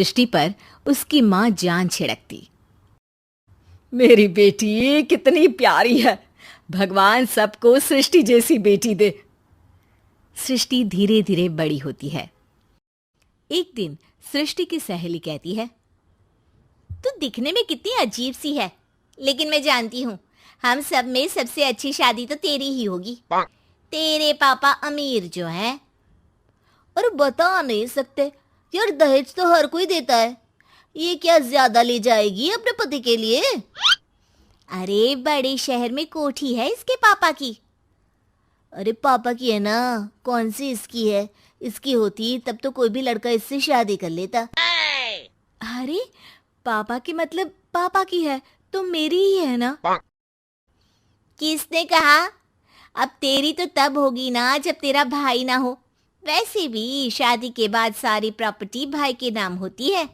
सृष्टि पर उसकी माँ जान छिड़कती। मेरी बेटी कितनी प्यारी है, भगवान सबको सृष्टि जैसी बेटी दे। सृष्टि धीरे धीरे बड़ी होती है। एक दिन सृष्टि की सहेली कहती है, तू दिखने में कितनी अजीब सी है, लेकिन मैं जानती हूँ हम सब में सबसे अच्छी शादी तो तेरी ही होगी। तेरे पापा अमीर जो हैं। और बता नहीं सकते यार, दहेज तो हर कोई देता है, ये क्या ज्यादा ले जाएगी अपने पति के लिए? अरे बड़े शहर में कोठी है इसके पापा की। अरे पापा की है ना, कौन सी इसकी है? इसकी होती तब तो कोई भी लड़का इससे शादी कर लेता। अरे पापा की मतलब पापा की है तो मेरी ही है ना? किसने कहा? अब तेरी तो तब होगी ना जब तेरा भाई ना हो। वैसे भी शादी के बाद सारी प्रॉपर्टी भाई के नाम होती है।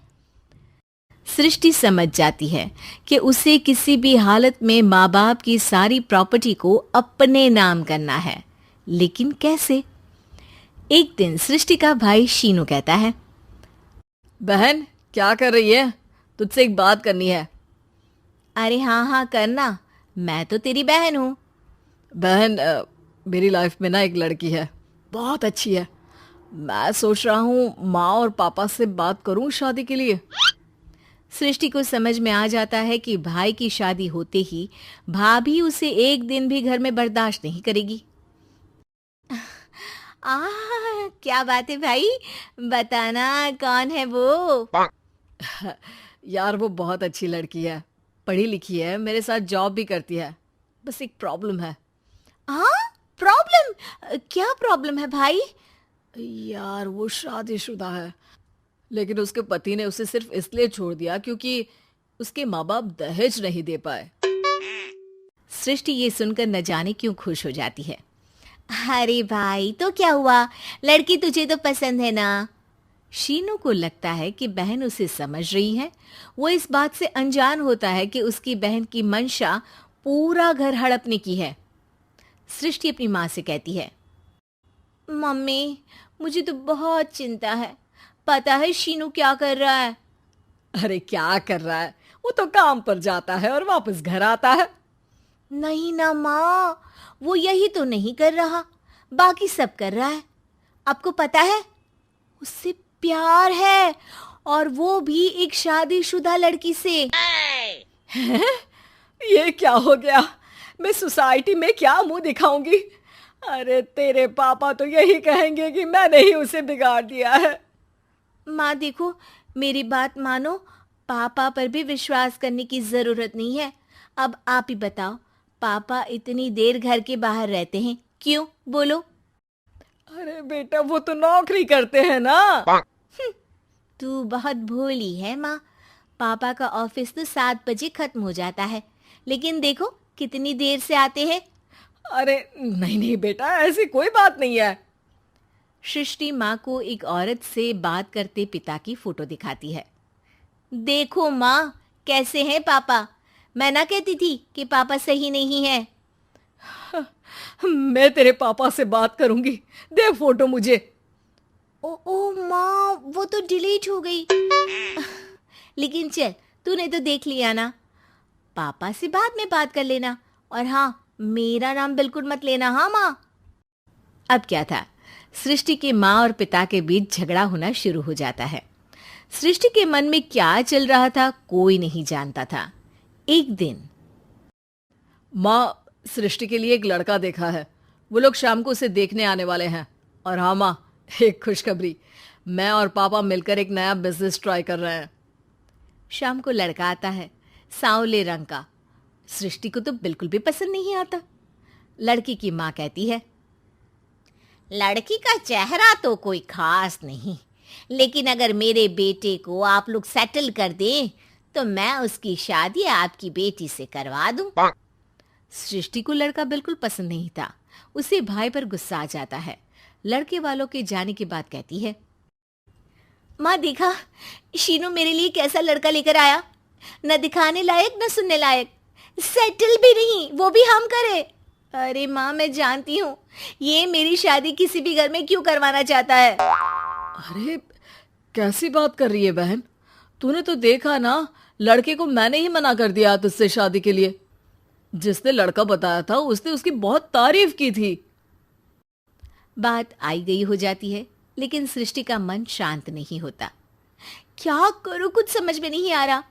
सृष्टि समझ जाती है कि उसे किसी भी हालत में माँ बाप की सारी प्रॉपर्टी को अपने नाम करना है, लेकिन कैसे? एक दिन सृष्टि का भाई शीनू कहता है, बहन क्या कर रही है? तुझसे एक बात करनी है। अरे हाँ हाँ करना, मैं तो तेरी बहन हूँ। बहन मेरी लाइफ में ना एक लड़की है, बहुत अच्छी है। मैं सोच रहा हूँ माँ और पापा से बात करूँ शादी के लिए। सृष्टि को समझ में आ जाता है कि भाई की शादी होते ही भाभी उसे एक दिन भी घर में बर्दाश्त नहीं करेगी। क्या बात है भाई, बताना कौन है वो? यार वो बहुत अच्छी लड़की है, पढ़ी लिखी है, मेरे साथ जॉब भी करती है। बस एक प्रॉब्लम है। हाँ प्रॉब्लम? क्या प्रॉब्लम है भाई? यार वो शादीशुदा है, लेकिन उसके पति ने उसे सिर्फ इसलिए छोड़ दिया क्योंकि उसके माँ बाप दहेज नहीं दे पाए। सृष्टि ये सुनकर न जाने क्यों खुश हो जाती है। अरे भाई तो क्या हुआ, लड़की तुझे तो पसंद है ना? शीनू को लगता है कि बहन उसे समझ रही है। वो इस बात से अनजान होता है कि उसकी बहन की मंशा पूरा घर हड़पने की है। सृष्टि अपनी माँ से कहती है, मम्मी मुझे तो बहुत चिंता है, पता है शीनू क्या कर रहा है? अरे क्या कर रहा है, वो तो काम पर जाता है और वापस घर आता है। नहीं ना माँ, वो यही तो नहीं कर रहा, बाकी सब कर रहा है। आपको पता है उससे प्यार है, और वो भी एक शादीशुदा लड़की से। ये क्या हो गया? मैं सोसाइटी में क्या मुंह दिखाऊंगी? अरे तेरे पापा तो यही कहेंगे कि मैंने ही उसे बिगाड़ दिया है। माँ देखो, मेरी बात मानो, पापा पर भी विश्वास करने की जरूरत नहीं है। अब आप ही बताओ, पापा इतनी देर घर के बाहर रहते हैं क्यों, बोलो? अरे बेटा वो तो नौकरी करते हैं ना। तू बहुत भोली है माँ। पापा का ऑफिस तो 7 बजे खत्म हो जाता है, लेकिन देखो कितनी देर से आते हैं। अरे नहीं नहीं बेटा, ऐसी कोई बात नहीं है। सृष्टि माँ को एक औरत से बात करते पिता की फोटो दिखाती है। देखो माँ कैसे हैं पापा, मैं ना कहती थी कि पापा सही नहीं है। मैं तेरे पापा से बात करूंगी, दे फोटो मुझे। ओ माँ, वो तो डिलीट हो गई। लेकिन चल, तूने तो देख लिया ना, पापा से बाद में बात कर लेना। और हाँ, मेरा नाम बिल्कुल मत लेना। हाँ माँ। अब क्या था, सृष्टि के माँ और पिता के बीच झगड़ा होना शुरू हो जाता है। सृष्टि के मन में क्या चल रहा था कोई नहीं जानता था। एक दिन, माँ सृष्टि के लिए एक लड़का देखा है, वो लोग शाम को उसे देखने आने वाले हैं। और हाँ माँ, एक खुशखबरी, मैं और पापा मिलकर एक नया बिजनेस ट्राई कर रहे हैं। शाम को लड़का आता है, सांवले रंग का। सृष्टि को तो बिल्कुल भी पसंद नहीं आता। लड़की की माँ कहती है, लड़की का चेहरा तो कोई खास नहीं, लेकिन अगर मेरे बेटे को आप लोग सेटल कर दें तो मैं उसकी शादी आपकी बेटी से करवा दूं। सृष्टि को लड़का बिल्कुल पसंद नहीं था। उसे भाई पर गुस्सा आ जाता है। लड़के वालों के जाने के बाद कहती है, माँ देखा, शीनू मेरे लिए कैसा लड़का लेकर आया, न दिखाने लायक न सुनने लायक, सेटल भी नहीं, वो भी हम करे। अरे माँ मैं जानती हूँ ये मेरी शादी किसी भी घर में क्यों करवाना चाहता है। अरे कैसी बात कर रही है बहन, तूने तो देखा ना, लड़के को मैंने ही मना कर दिया तुझसे शादी के लिए। जिसने लड़का बताया था उसने उसकी बहुत तारीफ की थी। बात आई गई हो जाती है, लेकिन सृष्टि का मन शांत नहीं होता। क्या करूं, कुछ समझ में नहीं आ रहा।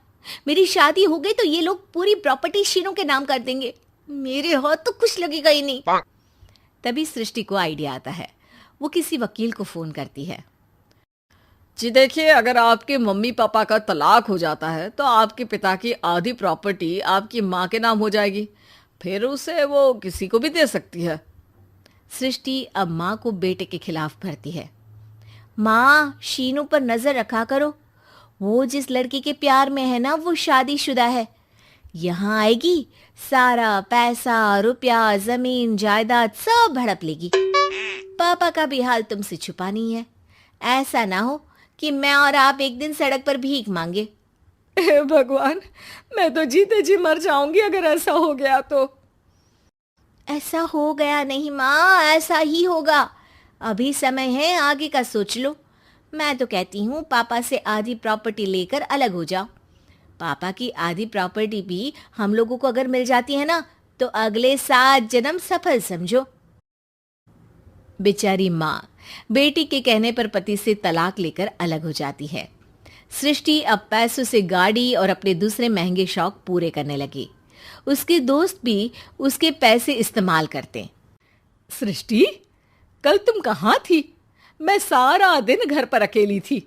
मेरी शादी हो गई तो ये लोग पूरी प्रॉपर्टी शीनू के नाम कर देंगे। मेरे हाथ तो कुछ लगेगा ही नहीं। तभी सृष्टि को आइडिया आता है। वो किसी वकील को फोन करती है। जी देखिए, अगर आपके मम्मी पापा का तलाक हो जाता है तो आपके पिता की आधी प्रॉपर्टी आपकी माँ के नाम हो जाएगी, फिर उसे वो किसी को भी दे सकती है। सृष्टि अब माँ को बेटे के खिलाफ भरती है। माँ, शीनू पर नजर रखा करो। वो जिस लड़की के प्यार में है ना, वो शादीशुदा है। यहाँ आएगी, सारा पैसा, रुपया, जमीन, जायदाद सब हड़प लेगी। पापा का भी हाल तुमसे छुपा नहीं है। ऐसा ना हो कि मैं और आप एक दिन सड़क पर भीख मांगे। हे भगवान, मैं तो जीते जी मर जाऊंगी अगर ऐसा हो गया तो। ऐसा हो गया नहीं माँ, ऐसा ही होगा। अभी समय है, आगे का सोच लो। मैं तो कहती हूँ पापा से आधी प्रॉपर्टी लेकर अलग हो जाओ। पापा की आधी प्रॉपर्टी भी हम लोगों को अगर मिल जाती है ना, तो अगले 7 जन्म सफल समझो। बेचारी माँ बेटी के कहने पर पति से तलाक लेकर अलग हो जाती है। सृष्टि अब पैसों से गाड़ी और अपने दूसरे महंगे शौक पूरे करने लगी। उसके दोस्त भी उसके पैसे इस्तेमाल करते। सृष्टि, कल तुम कहाँ थी? मैं सारा दिन घर पर अकेली थी।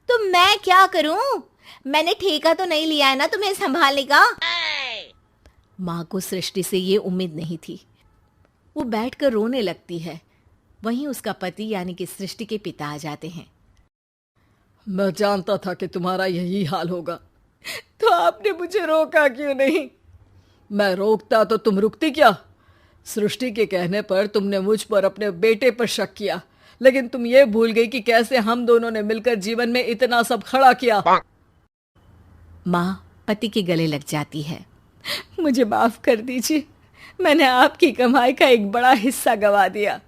तो मैं क्या करूं? मैंने ठेका तो नहीं लिया है ना तुम्हें संभालने का। माँ को सृष्टि से ये उम्मीद नहीं थी। वो बैठकर रोने लगती है। वहीं उसका पति यानी कि सृष्टि के पिता आ जाते हैं। मैं जानता था कि तुम्हारा यही हाल होगा, तो आपने मुझे रोका क्यों नहीं? मैं रोकता तो तुम रुकती क्या? सृष्टि के कहने पर तुमने मुझ पर, अपने बेटे पर शक किया, लेकिन तुम ये भूल गई कि कैसे हम दोनों ने मिलकर जीवन में इतना सब खड़ा किया। माँ पति के गले लग जाती है। मुझे माफ कर दीजिए, मैंने आपकी कमाई का एक बड़ा हिस्सा गवा दिया।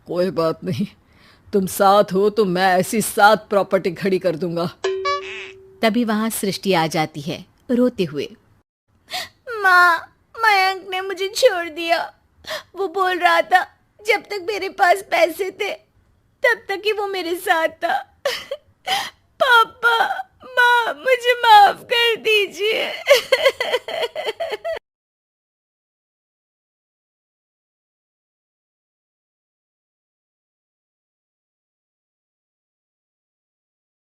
कोई बात नहीं, तुम साथ हो तो मैं ऐसी 7 प्रॉपर्टी खड़ी कर दूंगा। तभी वहां सृष्टि आ जाती है रोते हुए। माँ, मयंक ने मुझे छोड़ दिया। वो बोल रहा था जब तक मेरे पास पैसे थे तब तक ही वो मेरे साथ था।